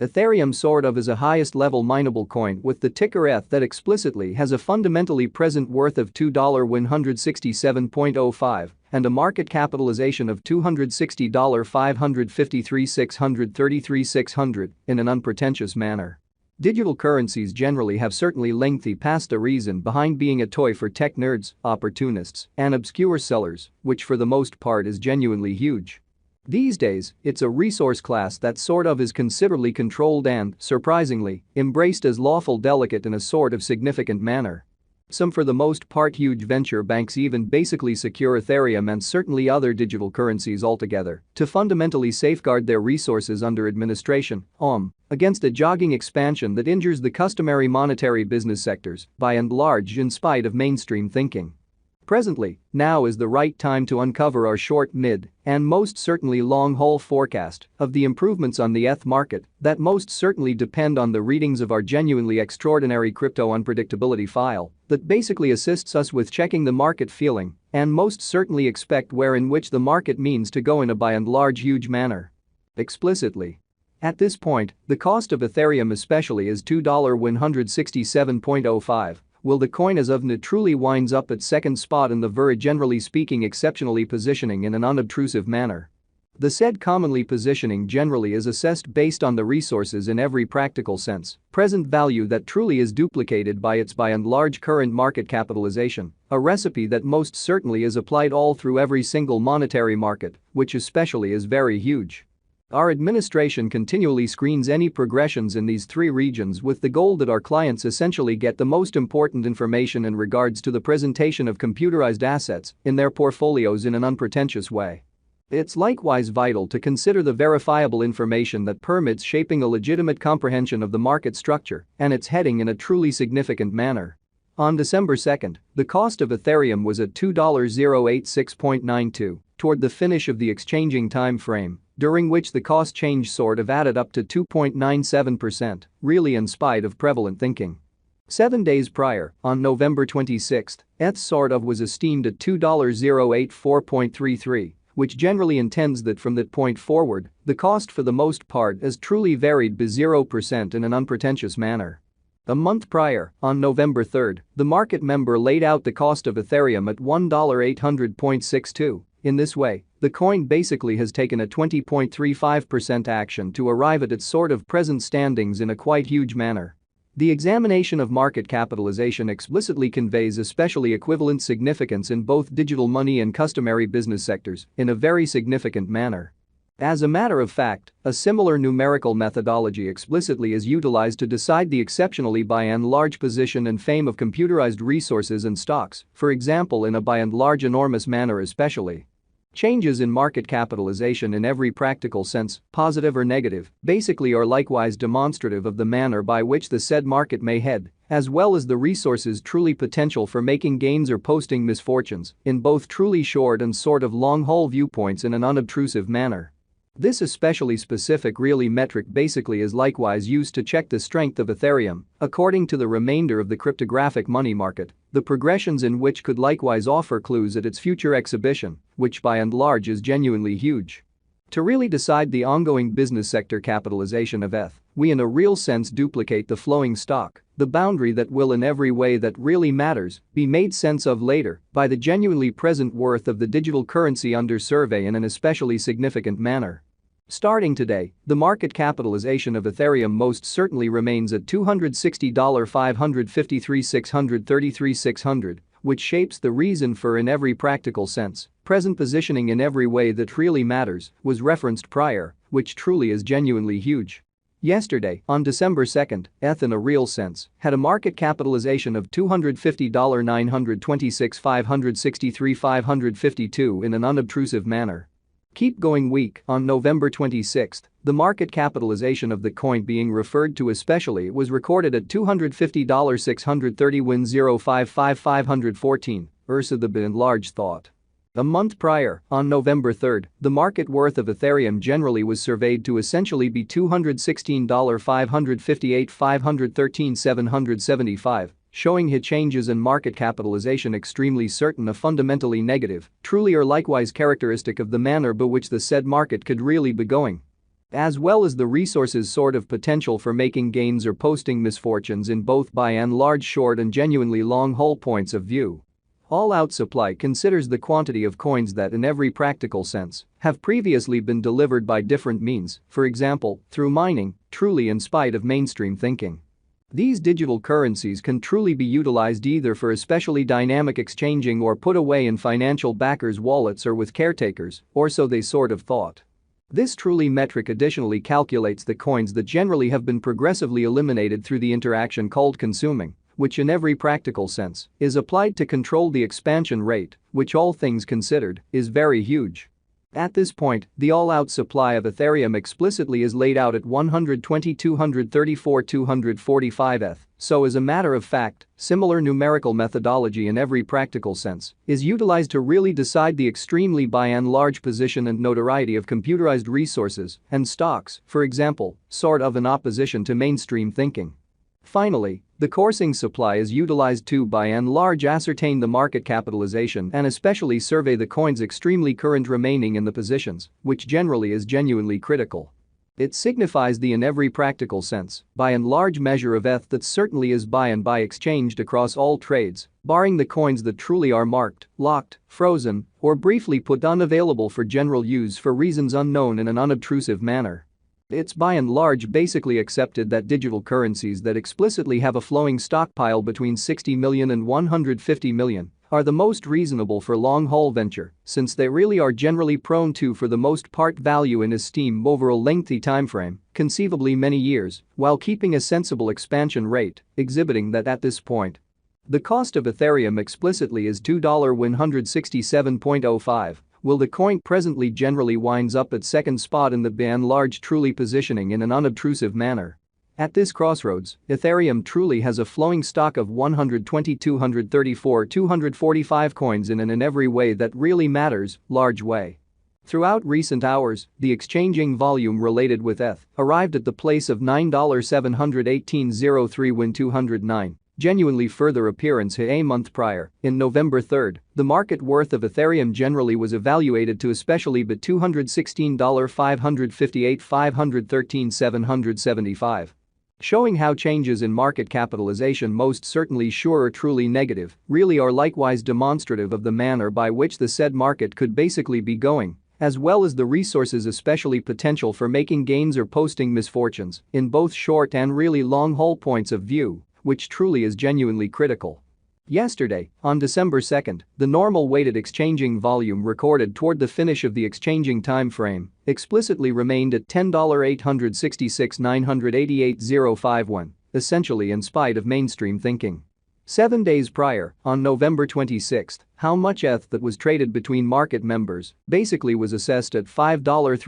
Ethereum sort of is a highest-level mineable coin with the ticker ETH that explicitly has a fundamentally present worth of $2,167.05 and a market capitalization of $260,553,633,600 in an unpretentious manner. Digital currencies generally have certainly lengthy past a reason behind being a toy for tech nerds, opportunists, and obscure sellers, which for the most part is genuinely huge. These days, it's a resource class that sort of is considerably controlled and, surprisingly, embraced as lawful delicate in a sort of significant manner. Some for the most part huge venture banks even basically secure Ethereum and certainly other digital currencies altogether to fundamentally safeguard their resources under administration against a jogging expansion that injures the customary monetary business sectors, by and large in spite of mainstream thinking. Presently, now is the right time to uncover our short, mid, and most certainly long-haul forecast of the improvements on the ETH market that most certainly depend on the readings of our genuinely extraordinary crypto unpredictability file that basically assists us with checking the market feeling and most certainly expect where in which the market means to go in a by and large huge manner. Explicitly. At this point, the cost of Ethereum especially is $2,167.05. Will the coin as of now truly winds up at second spot in the very generally speaking exceptionally positioning in an unobtrusive manner? The said commonly positioning generally is assessed based on the resources in every practical sense, present value that truly is duplicated by its by and large current market capitalization, a recipe that most certainly is applied all through every single monetary market, which especially is very huge. Our administration continually screens any progressions in these three regions with the goal that our clients essentially get the most important information in regards to the presentation of computerized assets in their portfolios in an unpretentious way. It's likewise vital to consider the verifiable information that permits shaping a legitimate comprehension of the market structure and its heading in a truly significant manner. On December 2nd, the cost of Ethereum was at $2,086.92 toward the finish of the exchanging time frame, during which the cost change sort of added up to 2.97%, really in spite of prevalent thinking. 7 days prior, on November 26, ETH sort of was esteemed at $2,084.33, which generally intends that from that point forward, the cost for the most part has truly varied by 0% in an unpretentious manner. A month prior, on November 3, the market member laid out the cost of Ethereum at $1,800.62. In this way, the coin basically has taken a 20.35% action to arrive at its sort of present standings in a quite huge manner. The examination of market capitalization explicitly conveys especially equivalent significance in both digital money and customary business sectors in a very significant manner. As a matter of fact, a similar numerical methodology explicitly is utilized to decide the exceptionally by and large position and fame of computerized resources and stocks, for example in a by and large enormous manner especially. Changes in market capitalization in every practical sense, positive or negative, basically are likewise demonstrative of the manner by which the said market may head, as well as the resources truly potential for making gains or posting misfortunes in both truly short and sort of long-haul viewpoints in an unobtrusive manner. This especially specific really metric basically is likewise used to check the strength of Ethereum, according to the remainder of the cryptographic money market, the progressions in which could likewise offer clues at its future exhibition, which by and large is genuinely huge. To really decide the ongoing business sector capitalization of ETH, we in a real sense duplicate the flowing stock, the boundary that will in every way that really matters be made sense of later by the genuinely present worth of the digital currency under survey in an especially significant manner. Starting today, the market capitalization of Ethereum most certainly remains at $260,553,633,600, which shapes the reason for in every practical sense, present positioning in every way that really matters, was referenced prior, which truly is genuinely huge. Yesterday, on December 2, ETH in a real sense had a market capitalization of $250,926,563,552 in an unobtrusive manner. Keep going week, on November 26, the market capitalization of the coin being referred to especially was recorded at $250,630,105,514, Ursa the by and large thought. A month prior, on November 3, the market worth of Ethereum generally was surveyed to essentially be $216,558,513,775, showing his changes in market capitalization extremely certain a fundamentally negative, truly or likewise characteristic of the manner by which the said market could really be going. as well as the resources sort of potential for making gains or posting misfortunes in both by and large short and genuinely long-haul points of view. All-out supply considers the quantity of coins that in every practical sense have previously been delivered by different means, for example, through mining, truly in spite of mainstream thinking. These digital currencies can truly be utilized either for especially dynamic exchanging or put away in financial backers' wallets or with caretakers, or so they sort of thought. This truly metric additionally calculates the coins that generally have been progressively eliminated through the interaction called consuming, which in every practical sense is applied to control the expansion rate, which all things considered is very huge. At this point, the all-out supply of Ethereum explicitly is laid out at 120,234,245 ETH, so as a matter of fact, similar numerical methodology in every practical sense is utilized to really decide the extremely by and large position and notoriety of computerized resources and stocks, for example, sort of in opposition to mainstream thinking. Finally, the coursing supply is utilized to by and large ascertain the market capitalization and especially survey the coins extremely current remaining in the positions, which generally is genuinely critical. It signifies the in every practical sense, by and large measure of ETH that certainly is by and by exchanged across all trades, barring the coins that truly are marked, locked, frozen, or briefly put unavailable for general use for reasons unknown in an unobtrusive manner. It's by and large basically accepted that digital currencies that explicitly have a flowing stockpile between 60 million and 150 million are the most reasonable for long-haul venture, since they really are generally prone to for the most part value in esteem over a lengthy timeframe, conceivably many years, while keeping a sensible expansion rate, exhibiting that at this point. The cost of Ethereum explicitly is $2,167.05. Will the coin presently generally winds up at second spot in the by and large truly positioning in an unobtrusive manner. At this crossroads, Ethereum truly has a flowing stock of 120,234,245 coins in every way that really matters, large way. Throughout recent hours, the exchanging volume related with ETH arrived at the place of $9,718.03 when 209. Genuinely further appearance a month prior, in November 3, the market worth of Ethereum generally was evaluated to especially be $216,558,513,775. Showing how changes in market capitalization most certainly sure or truly negative really are likewise demonstrative of the manner by which the said market could basically be going, as well as the resources especially potential for making gains or posting misfortunes in both short and really long-haul points of view, which truly is genuinely critical. Yesterday, on December 2, the normal weighted exchanging volume recorded toward the finish of the exchanging time frame explicitly remained at $10,866,988.051, essentially in spite of mainstream thinking. 7 days prior, on November 26, how much ETH that was traded between market members basically was assessed at $5.3.